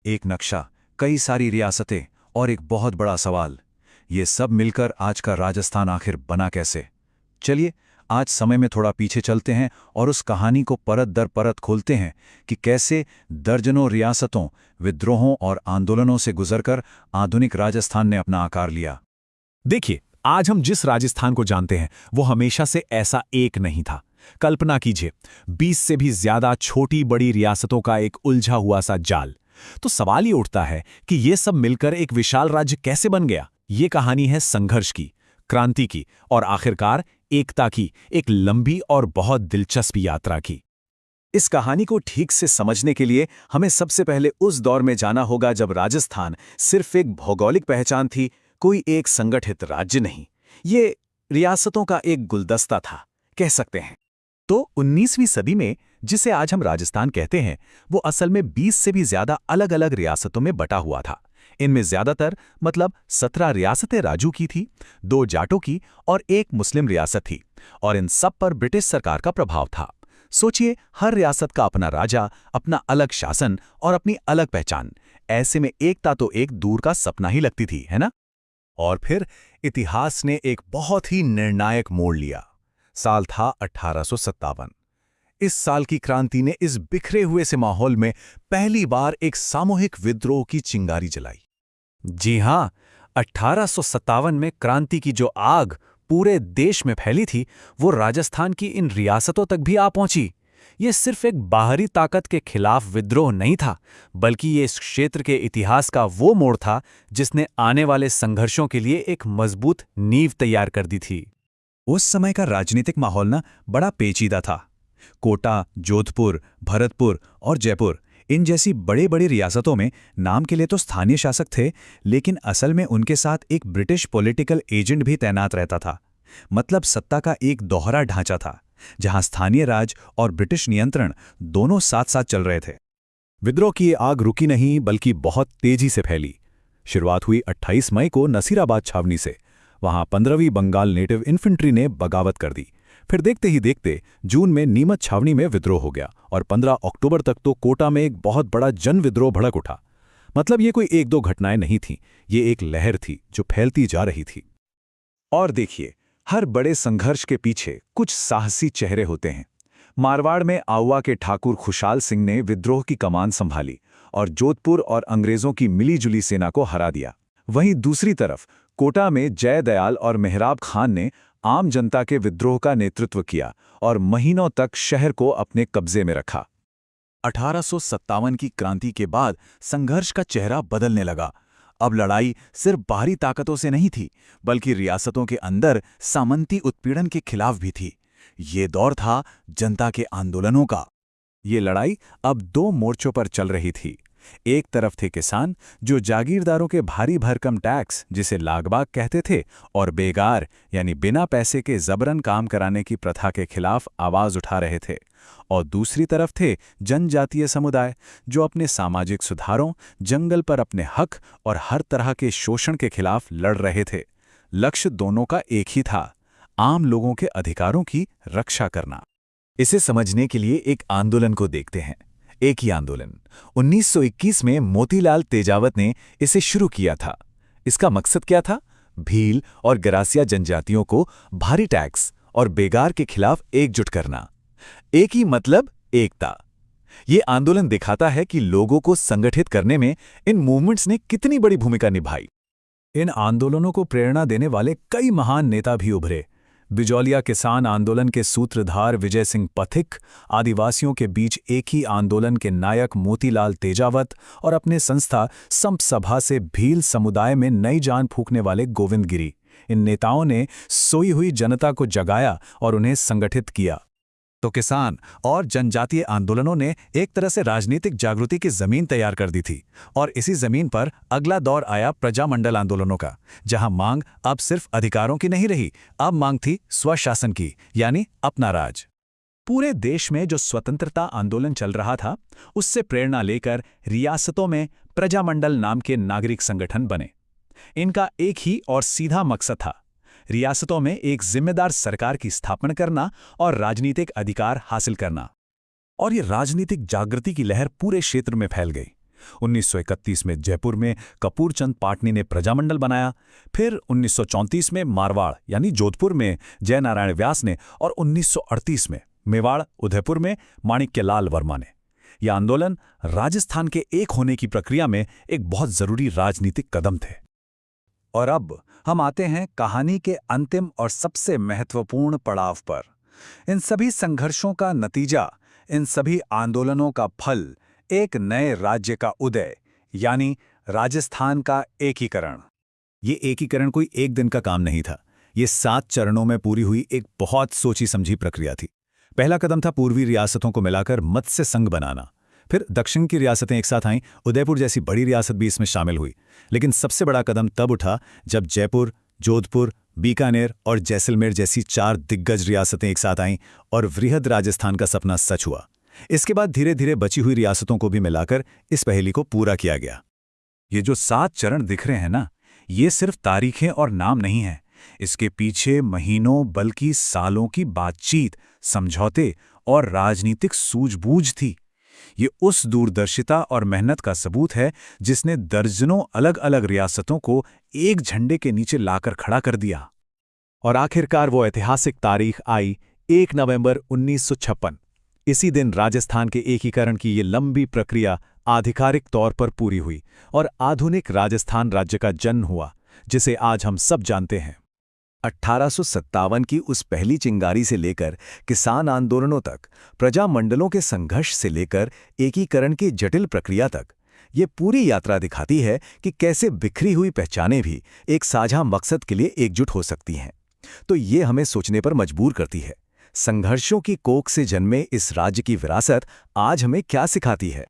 एक नक्शा, कई सारी रियासतें और एक बहुत बड़ा सवाल, ये सब मिलकर आज का राजस्थान आखिर बना कैसे? चलिए आज समय में थोड़ा पीछे चलते हैं और उस कहानी को परत दर परत खोलते हैं कि कैसे दर्जनों रियासतों, विद्रोहों और आंदोलनों से गुजरकर आधुनिक राजस्थान ने अपना आकार लिया। देखिए, आज हम जिस राजस्थान को जानते हैं वो हमेशा से ऐसा एक नहीं था। कल्पना कीजिए, 20 से भी ज्यादा छोटी बड़ी रियासतों का एक उलझा हुआ सा जाल। तो सवाल ये उठता है कि ये सब मिलकर एक विशाल राज्य कैसे बन गया? ये कहानी है संघर्ष की, क्रांति की और आखिरकार एकता की, एक लंबी और बहुत दिलचस्प यात्रा की। इस कहानी को ठीक से समझने के लिए हमें सबसे पहले उस दौर में जाना होगा जब राजस्थान सिर्फ एक भौगोलिक पहचान थी, कोई एक संगठित राज्य नहीं। ये रियासतों का एक गुलदस्ता था, कह सकते हैं। तो 19वीं सदी में जिसे आज हम राजस्थान कहते हैं, वो असल में 20 से भी ज्यादा अलग अलग रियासतों में बटा हुआ था। इनमें ज्यादातर मतलब 17 रियासतें राजू की थी, 2 जाटों की और 1 मुस्लिम रियासत थी, और इन सब पर ब्रिटिश सरकार का प्रभाव था। सोचिए, हर रियासत का अपना राजा, अपना अलग शासन और अपनी अलग पहचान। ऐसे में एकता तो एक दूर का सपना ही लगती थी, है ना? और फिर इतिहास ने एक बहुत ही निर्णायक मोड़ लिया। साल था 1857। इस साल की क्रांति ने इस बिखरे हुए से माहौल में पहली बार एक सामूहिक विद्रोह की चिंगारी जलाई। जी हां, 1857 में क्रांति की जो आग पूरे देश में फैली थी, वो राजस्थान की इन रियासतों तक भी आ पहुंची। ये सिर्फ एक बाहरी ताकत के खिलाफ विद्रोह नहीं था, बल्कि ये इस क्षेत्र के इतिहास का वो मोड़ था जिसने आने वाले संघर्षों के लिए एक मजबूत नींव तैयार कर दी थी। उस समय का राजनीतिक माहौल ना बड़ा पेचीदा था। कोटा, जोधपुर, भरतपुर और जयपुर, इन जैसी बड़ी रियासतों में नाम के लिए तो स्थानीय शासक थे, लेकिन असल में उनके साथ एक ब्रिटिश पॉलिटिकल एजेंट भी तैनात रहता था। मतलब सत्ता का एक दोहरा ढांचा था, जहां स्थानीय राज और ब्रिटिश नियंत्रण दोनों साथ साथ चल रहे थे। विद्रोह की आग रुकी नहीं, बल्कि बहुत तेजी से फैली। शुरुआत हुई 28 मई को नसीराबाद छावनी से। वहां 15वीं बंगाल नेटिव इन्फेंट्री ने बगावत कर दी। फिर देखते ही देखते जून में नीमच छावनी में विद्रोह हो गया और 15 अक्टूबर तक तो कोटा में एक बहुत बड़ा जन विद्रोह भड़क उठा। मतलब ये कोई एक दो घटनाएं नहीं थीं, ये एक लहर थी जो फैलती जा रही थी। और देखिए, हर बड़े संघर्ष के पीछे कुछ साहसी चेहरे होते हैं। मारवाड़ में आउवा के ठाकुर खुशाल सिंह ने विद्रोह की कमान संभाली और जोधपुर और अंग्रेजों की मिलीजुली सेना को हरा दिया। वहीं दूसरी तरफ कोटा में जयदयाल और मेहराब खान ने आम जनता के विद्रोह का नेतृत्व किया और महीनों तक शहर को अपने कब्जे में रखा। 1857 की क्रांति के बाद संघर्ष का चेहरा बदलने लगा। अब लड़ाई सिर्फ बाहरी ताकतों से नहीं थी, बल्कि रियासतों के अंदर सामंती उत्पीड़न के खिलाफ भी थी। ये दौर था जनता के आंदोलनों का। ये लड़ाई अब 2 मोर्चों पर चल रही थी। एक तरफ थे किसान, जो जागीरदारों के भारी भरकम टैक्स, जिसे लागबाग कहते थे, और बेगार यानी बिना पैसे के जबरन काम कराने की प्रथा के खिलाफ आवाज उठा रहे थे। और दूसरी तरफ थे जनजातीय समुदाय, जो अपने सामाजिक सुधारों, जंगल पर अपने हक और हर तरह के शोषण के खिलाफ लड़ रहे थे। लक्ष्य दोनों का एक ही था, आम लोगों के अधिकारों की रक्षा करना। इसे समझने के लिए एक आंदोलन को देखते हैं। एक ही आंदोलन 1921 में मोतीलाल तेजावत ने इसे शुरू किया था। इसका मकसद क्या था? भील और गरासिया जनजातियों को भारी टैक्स और बेगार के खिलाफ एकजुट करना। एक ही मतलब, एकता। ये आंदोलन दिखाता है कि लोगों को संगठित करने में इन मूवमेंट्स ने कितनी बड़ी भूमिका निभाई। इन आंदोलनों को प्रेरणा देने वाले कई महान नेता भी उभरे। बिजौलिया किसान आंदोलन के सूत्रधार विजय सिंह पथिक, आदिवासियों के बीच एक ही आंदोलन के नायक मोतीलाल तेजावत और अपने संस्था संप सभा से भील समुदाय में नई जान फूंकने वाले गोविंद गिरी। इन नेताओं ने सोई हुई जनता को जगाया और उन्हें संगठित किया। तो किसान और जनजातीय आंदोलनों ने एक तरह से राजनीतिक जागृति की जमीन तैयार कर दी थी। और इसी जमीन पर अगला दौर आया प्रजामंडल आंदोलनों का, जहां मांग अब सिर्फ अधिकारों की नहीं रही, अब मांग थी स्वशासन की, यानी अपना राज। पूरे देश में जो स्वतंत्रता आंदोलन चल रहा था, उससे प्रेरणा लेकर रियासतों में प्रजामंडल नाम के नागरिक संगठन बने। इनका एक ही और सीधा मकसद था, रियासतों में एक जिम्मेदार सरकार की स्थापना करना और राजनीतिक अधिकार हासिल करना। और ये राजनीतिक जागृति की लहर पूरे क्षेत्र में फैल गई। 1931 में जयपुर में कपूरचंद पाटनी ने प्रजामंडल बनाया, फिर 1934 में मारवाड़ यानी जोधपुर में जयनारायण व्यास ने, और 1938 में मेवाड़ उदयपुर में माणिक्यलाल वर्मा ने। यह आंदोलन राजस्थान के एक होने की प्रक्रिया में एक बहुत जरूरी राजनीतिक कदम थे। और अब हम आते हैं कहानी के अंतिम और सबसे महत्वपूर्ण पड़ाव पर। इन सभी संघर्षों का नतीजा, इन सभी आंदोलनों का फल एक नए राज्य का उदय, यानी राजस्थान का एकीकरण। ये एकीकरण कोई एक दिन का काम नहीं था। ये 7 चरणों में पूरी हुई एक बहुत सोची समझी प्रक्रिया थी। पहला कदम था पूर्वी रियासतों को मिलाकर मत्स्य संघ बनाना। फिर दक्षिण की रियासतें एक साथ आईं, उदयपुर जैसी बड़ी रियासत भी इसमें शामिल हुई। लेकिन सबसे बड़ा कदम तब उठा जब जयपुर, जोधपुर, बीकानेर और जैसलमेर जैसी 4 दिग्गज रियासतें एक साथ आईं और वृहद राजस्थान का सपना सच हुआ। इसके बाद धीरे धीरे बची हुई रियासतों को भी मिलाकर इस पहेली को पूरा किया गया। ये जो 7 चरण दिख रहे हैं ना, ये सिर्फ तारीखें और नाम नहीं हैं। इसके पीछे महीनों बल्कि सालों की बातचीत, समझौते और राजनीतिक सूझबूझ थी। ये उस दूरदर्शिता और मेहनत का सबूत है जिसने दर्जनों अलग अलग रियासतों को एक झंडे के नीचे लाकर खड़ा कर दिया। और आखिरकार वो ऐतिहासिक तारीख आई 1 नवंबर 1956। इसी दिन राजस्थान के एकीकरण की ये लंबी प्रक्रिया आधिकारिक तौर पर पूरी हुई और आधुनिक राजस्थान राज्य का जन्म हुआ, जिसे आज हम सब जानते हैं। 1857 की उस पहली चिंगारी से लेकर किसान आंदोलनों तक, प्रजामंडलों के संघर्ष से लेकर एकीकरण की जटिल प्रक्रिया तक, ये पूरी यात्रा दिखाती है कि कैसे बिखरी हुई पहचानें भी एक साझा मकसद के लिए एकजुट हो सकती हैं। तो ये हमें सोचने पर मजबूर करती है, संघर्षों की कोख से जन्मे इस राज्य की विरासत आज हमें क्या सिखाती है।